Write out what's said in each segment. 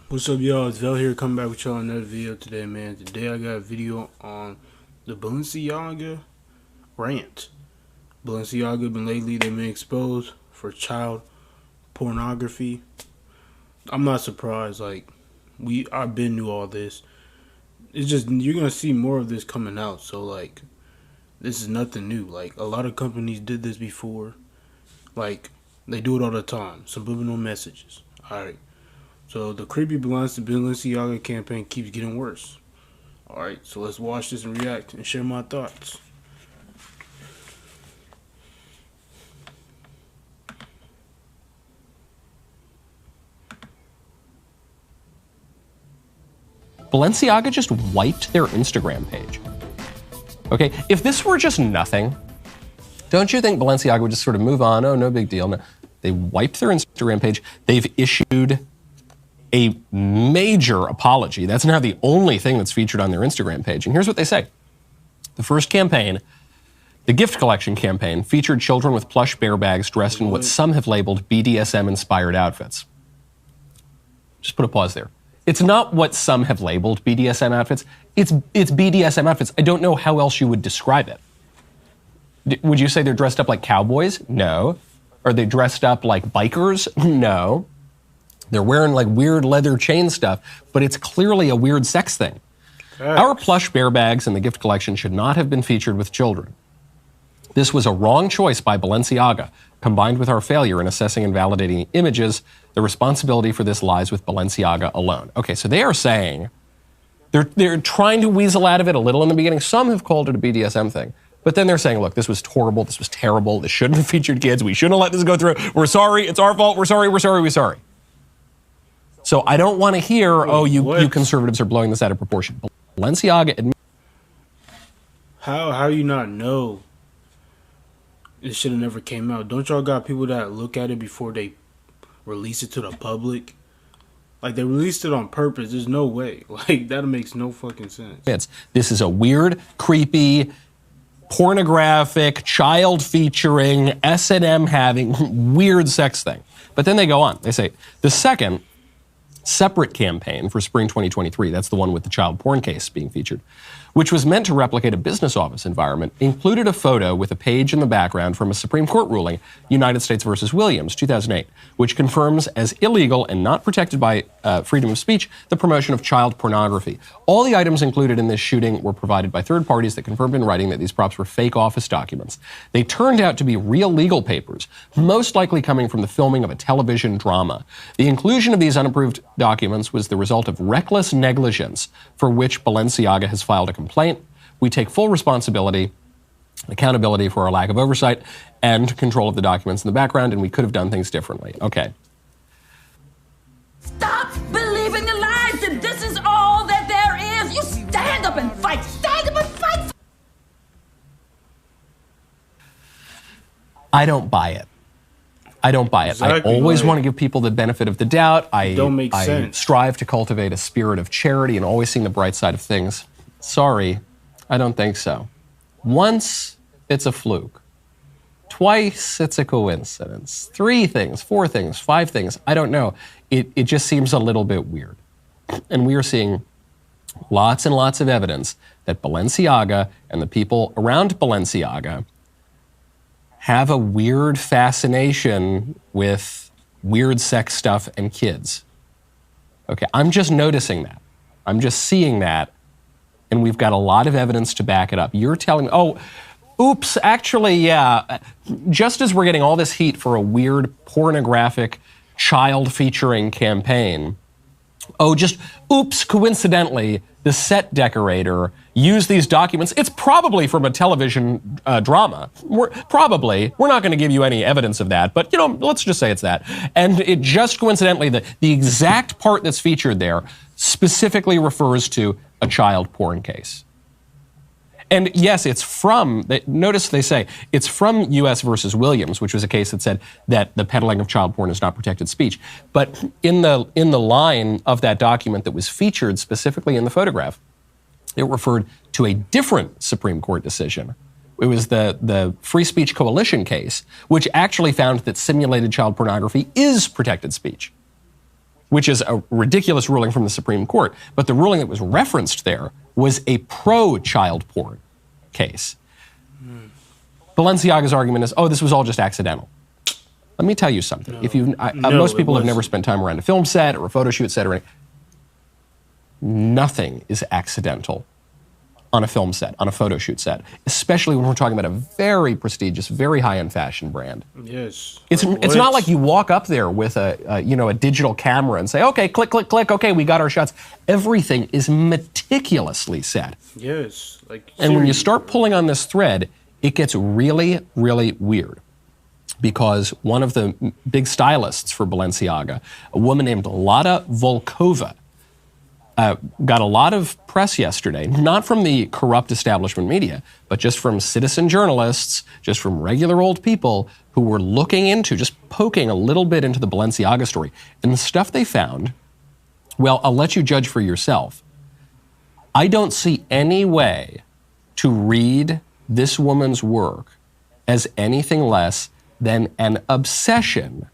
What's up, y'all? It's Vel here, coming back with y'all another video today, man. Today I got a video on the Balenciaga rant. Balenciaga they've been exposed for child pornography. I'm not surprised. I've been knew all this. It's just you're gonna see more of this coming out. So this is nothing new. A lot of companies did this before. They do it all the time. Subliminal messages. All right. So the creepy Balenciaga campaign keeps getting worse. Alright, so let's watch this and react and share my thoughts. Balenciaga just wiped their Instagram page. Okay, if this were just nothing, don't you think Balenciaga would just sort of move on? Oh, no big deal. No. They wiped their Instagram page. They've issued a major apology. That's now the only thing that's featured on their Instagram page. And here's what they say. The first campaign, the gift collection campaign, featured children with plush bear bags dressed in what some have labeled BDSM-inspired outfits. Just put a pause there. It's not what some have labeled BDSM outfits. It's BDSM outfits. I don't know how else you would describe it. Would you say they're dressed up like cowboys? No. Are they dressed up like bikers? No. They're wearing weird leather chain stuff, but it's clearly a weird sex thing. Our plush bear bags in the gift collection should not have been featured with children. This was a wrong choice by Balenciaga. Combined with our failure in assessing and validating images, the responsibility for this lies with Balenciaga alone. Okay, so they are saying, they're trying to weasel out of it a little in the beginning. Some have called it a BDSM thing. But then they're saying, look, this was horrible, this was terrible, this shouldn't have featured kids, we shouldn't have let this go through, we're sorry, it's our fault, we're sorry, we're sorry, we're sorry. So I don't want to hear, you conservatives are blowing this out of proportion. Balenciaga How you not know it should have never came out? Don't y'all got people that look at it before they release it to the public? They released it on purpose. There's no way. That makes no fucking sense. This is a weird, creepy, pornographic, child featuring, S&M having, weird sex thing. But then they go on. They say, the second separate campaign for spring 2023, that's the one with the child porn case being featured, which was meant to replicate a business office environment, included a photo with a page in the background from a Supreme Court ruling, United States versus Williams, 2008, which confirms as illegal and not protected by freedom of speech the promotion of child pornography. All the items included in this shooting were provided by third parties that confirmed in writing that these props were fake office documents. They turned out to be real legal papers, most likely coming from the filming of a television drama. The inclusion of these unapproved documents was the result of reckless negligence for which Balenciaga has filed a complaint. We take full responsibility, accountability for our lack of oversight and control of the documents in the background, and we could have done things differently. Okay. Stop believing the lies that this is all that there is. You stand up and fight. Stand up and fight. I don't buy it. I don't buy it. Exactly, I always want to give people the benefit of the doubt. I strive to cultivate a spirit of charity and always seeing the bright side of things. Sorry, I don't think so. Once, it's a fluke. Twice, it's a coincidence. 3 things, 4 things, 5 things, I don't know. It just seems a little bit weird. And we are seeing lots and lots of evidence that Balenciaga and the people around Balenciaga have a weird fascination with weird sex stuff and kids. Okay, I'm just noticing that. I'm just seeing that, and we've got a lot of evidence to back it up. You're telling me, oh, oops, actually, yeah, just as we're getting all this heat for a weird pornographic child-featuring campaign, oh, just oops, coincidentally, the set decorator used these documents. It's probably from a television drama. We're not going to give you any evidence of that, but let's just say it's that. And it just coincidentally, the exact part that's featured there specifically refers to a child porn case. And yes, it's from, notice they say, it's from U.S. versus Williams, which was a case that said that the peddling of child porn is not protected speech. But in the line of that document that was featured specifically in the photograph, it referred to a different Supreme Court decision. It was the Free Speech Coalition case, which actually found that simulated child pornography is protected speech. which is a ridiculous ruling from the Supreme Court. But the ruling that was referenced there was a pro-child porn case. Balenciaga's argument is, oh, this was all just accidental. Let me tell you something. Most people have never spent time around a film set or a photo shoot set or anything. Nothing is accidental on a film set, on a photo shoot set, especially when we're talking about a very prestigious, very high-end fashion brand. Yes. It's not like you walk up there with a digital camera and say, okay, click, click, click, okay, we got our shots. Everything is meticulously set. Yes. And when you start pulling on this thread, it gets really, really weird. Because one of the big stylists for Balenciaga, a woman named Lada Volkova, got a lot of press yesterday, not from the corrupt establishment media, but just from citizen journalists, just from regular old people who were looking into, just poking a little bit into the Balenciaga story. And the stuff they found, well, I'll let you judge for yourself. I don't see any way to read this woman's work as anything less than an obsession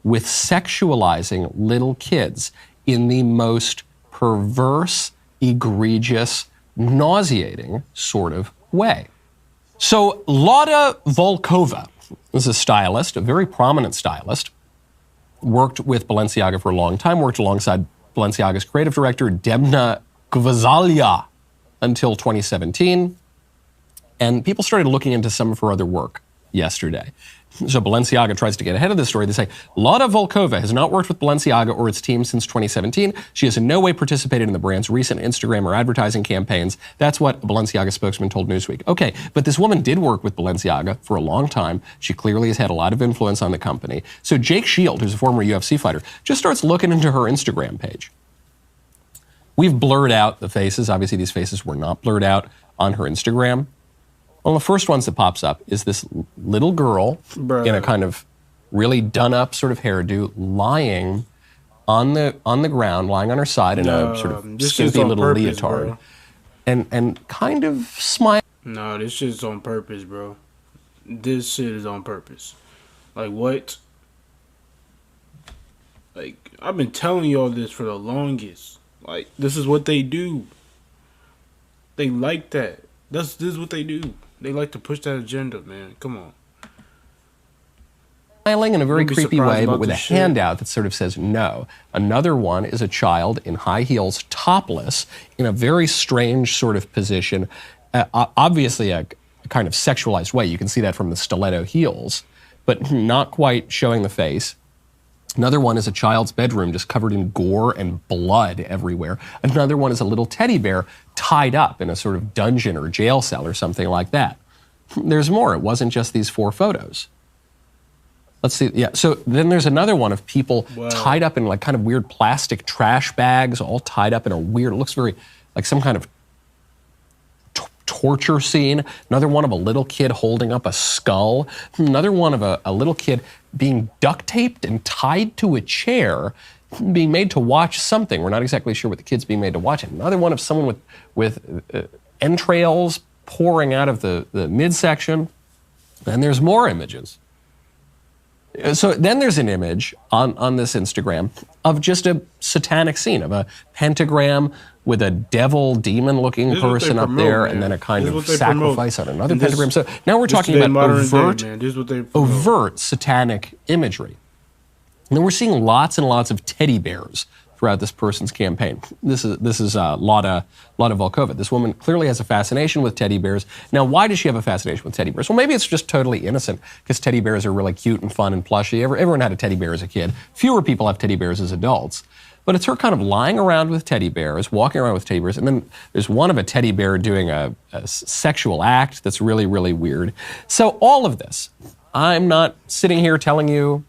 with sexualizing little kids in the most perverse, egregious, nauseating sort of way. So Lada Volkova is a stylist, a very prominent stylist, worked with Balenciaga for a long time, worked alongside Balenciaga's creative director, Demna Gvasalia, until 2017. And people started looking into some of her other work yesterday. So Balenciaga tries to get ahead of this story. They say, Lada Volkova has not worked with Balenciaga or its team since 2017. She has in no way participated in the brand's recent Instagram or advertising campaigns. That's what a Balenciaga spokesman told Newsweek. Okay, but this woman did work with Balenciaga for a long time. She clearly has had a lot of influence on the company. So Jake Shield, who's a former UFC fighter, just starts looking into her Instagram page. We've blurred out the faces. Obviously, these faces were not blurred out on her Instagram. One of the first ones that pops up is this little girl in a kind of really done-up sort of hairdo, lying on the ground, lying on her side in a sort of skimpy little leotard, and kind of smiling. No, this shit's on purpose, bro. This shit is on purpose. Like, what? Like, I've been telling y'all this for the longest. Like, this is what they do. They like that. This is what they do. They like to push that agenda, man. Come on. Smiling in a very creepy way, but with a handout that sort of says no. Another one is a child in high heels, topless, in a very strange sort of position. Obviously a kind of sexualized way. You can see that from the stiletto heels, but not quite showing the face. Another one is a child's bedroom just covered in gore and blood everywhere. Another one is a little teddy bear tied up in a sort of dungeon or jail cell or something like that. There's more. It wasn't just these 4 photos. Let's see. Yeah. So then there's another one of people tied up in like kind of weird plastic trash bags, all tied up in a weird, it looks very like some kind of torture scene. Another one of a little kid holding up a skull. Another one of a little kid being duct taped and tied to a chair, being made to watch something. We're not exactly sure what the kid's being made to watch. Another one of someone with entrails pouring out of the midsection. And there's more images. So then there's an image on this Instagram of just a satanic scene, of a pentagram with a devil, demon-looking person up there, and then a kind of sacrifice on another pentagram. So now we're talking about overt satanic imagery. And then we're seeing lots and lots of teddy bears throughout this person's campaign. This is Lada Volkova. This woman clearly has a fascination with teddy bears. Now, why does she have a fascination with teddy bears? Well, maybe it's just totally innocent, because teddy bears are really cute and fun and plushy. Everyone had a teddy bear as a kid. Fewer people have teddy bears as adults. But it's her kind of lying around with teddy bears, walking around with teddy bears, and then there's one of a teddy bear doing a sexual act that's really, really weird. So all of this, I'm not sitting here telling you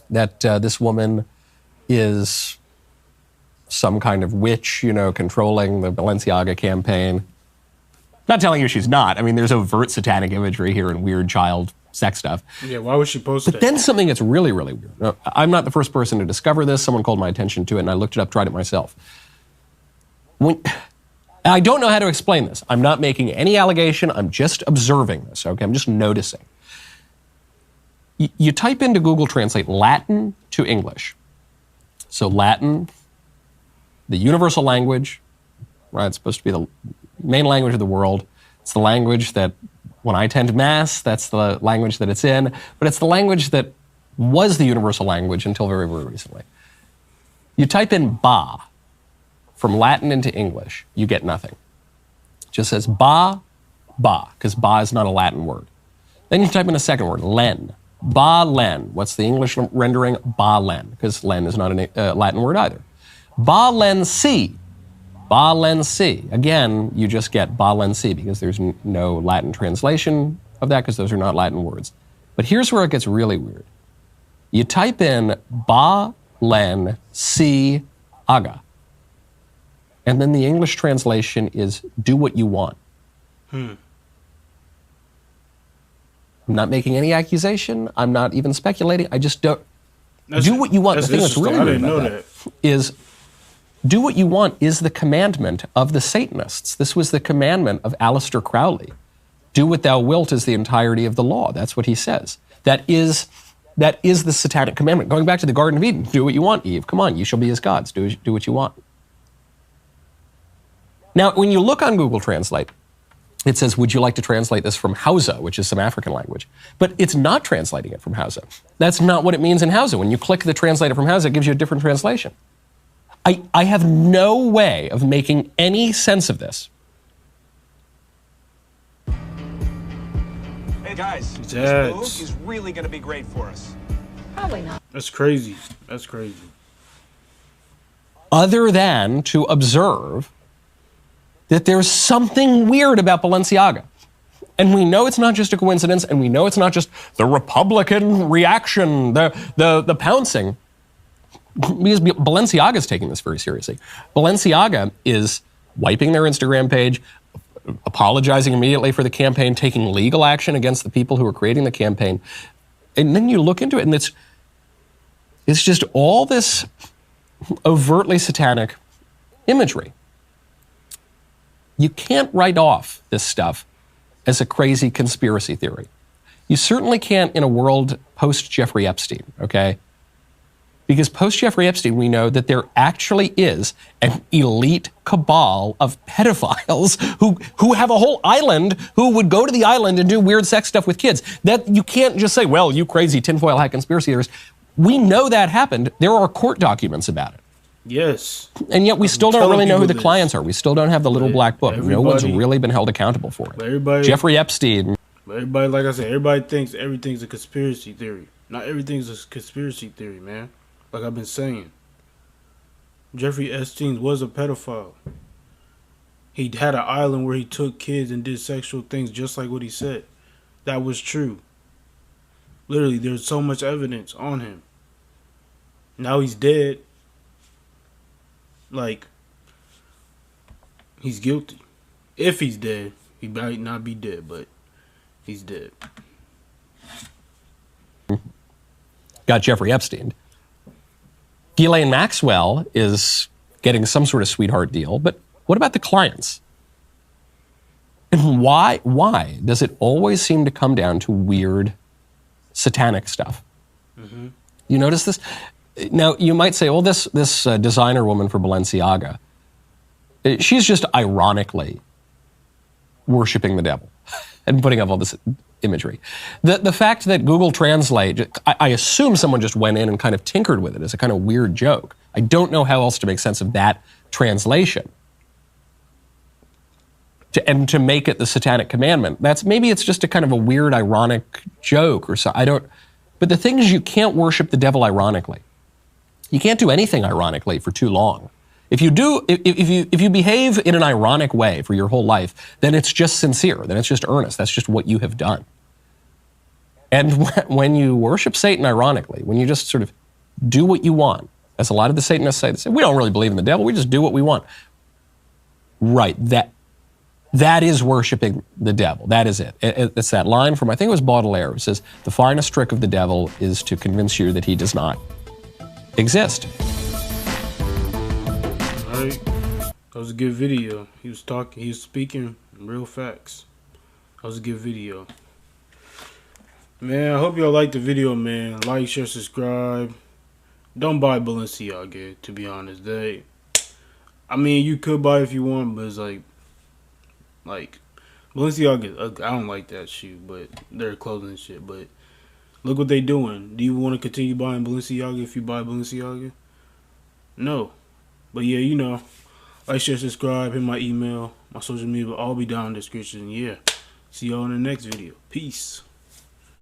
that this woman is some kind of witch, controlling the Balenciaga campaign. Not telling you she's not. I mean, there's overt satanic imagery here and weird child sex stuff. Yeah, why would she post that? But then something that's really, really weird. Now, I'm not the first person to discover this. Someone called my attention to it, and I looked it up, tried it myself. I don't know how to explain this. I'm not making any allegation. I'm just observing this, okay? I'm just noticing. You type into Google Translate Latin to English. So Latin, the universal language, right? It's supposed to be the main language of the world. It's the language that, when I attend Mass, that's the language that it's in, but it's the language that was the universal language until very, very recently. You type in ba from Latin into English, you get nothing. It just says ba, because ba is not a Latin word. Then you type in a second word, len. Ba len. What's the English rendering? Ba len, because len is not a Latin word either. Ba len si. Ba len si. Again, you just get ba len si because there's no Latin translation of that because those are not Latin words. But here's where it gets really weird. You type in ba len si aga. And then the English translation is do what you want. I'm not making any accusation. I'm not even speculating. I just don't. Do what you want. The thing that's really weird about that is do what you want is the commandment of the Satanists. This was the commandment of Aleister Crowley. Do what thou wilt is the entirety of the law. That's what he says. That is the satanic commandment. Going back to the Garden of Eden, do what you want, Eve. Come on, you shall be as gods. Do what you want. Now, when you look on Google Translate, it says, would you like to translate this from Hausa, which is some African language? But it's not translating it from Hausa. That's not what it means in Hausa. When you click the translator from Hausa, it gives you a different translation. I have no way of making any sense of this. Hey guys, this move is really going to be great for us. Probably not. That's crazy. That's crazy. Other than to observe that there's something weird about Balenciaga. And we know it's not just a coincidence, and we know it's not just the Republican reaction, the pouncing. Because Balenciaga is taking this very seriously. Balenciaga is wiping their Instagram page, apologizing immediately for the campaign, taking legal action against the people who are creating the campaign. And then you look into it, and it's just all this overtly satanic imagery. You can't write off this stuff as a crazy conspiracy theory. You certainly can't in a world post-Jeffrey Epstein, okay? Because post-Jeffrey Epstein, we know that there actually is an elite cabal of pedophiles who have a whole island who would go to the island and do weird sex stuff with kids. That you can't just say, well, you crazy tinfoil hat conspiracy theorists. We know that happened. There are court documents about it. Yes. And yet we still don't really know who the clients are. We still don't have the little black book. No one's really been held accountable for it. Jeffrey Epstein. Everybody, like I said, everybody thinks everything's a conspiracy theory. Not everything's a conspiracy theory, man. Like I've been saying. Jeffrey Epstein was a pedophile. He had an island where he took kids and did sexual things just like what he said. That was true. Literally, there's so much evidence on him. Now he's dead. Like, he's guilty. If he's dead, he might not be dead, but he's dead. Got Jeffrey Epstein. Ghislaine Maxwell is getting some sort of sweetheart deal, but what about the clients? And why does it always seem to come down to weird satanic stuff? Mm-hmm. You notice this? Now, you might say, well, this designer woman for Balenciaga, she's just ironically worshiping the devil and putting up all this imagery. The fact that Google Translate, I assume someone just went in and kind of tinkered with it as a kind of weird joke. I don't know how else to make sense of that translation. To make it the satanic commandment. Maybe it's just a kind of a weird, ironic joke or so. But the thing is, you can't worship the devil ironically. You can't do anything ironically for too long. If you behave in an ironic way for your whole life, then it's just sincere, then it's just earnest. That's just what you have done. And when you worship Satan ironically, when you just sort of do what you want, as a lot of the Satanists say, they say, we don't really believe in the devil, we just do what we want. Right, that is worshiping the devil. That is it. It's that line from, I think it was Baudelaire, it says, the finest trick of the devil is to convince you that he does not exist. All right. That was a good video. He was speaking real facts. That was a good video. Man, I hope y'all liked the video, man. Like, share, subscribe. don't buy Balenciaga, to be honest. I mean, you could buy if you want, but it's like Balenciaga, I don't like that shoe, but they're clothing and shit. But look what they doing. Do you want to continue buying Balenciaga if you buy Balenciaga? No. But yeah, you know, like, share, subscribe, hit my email, my social media will all be down in the description. Yeah. See y'all in the next video. Peace.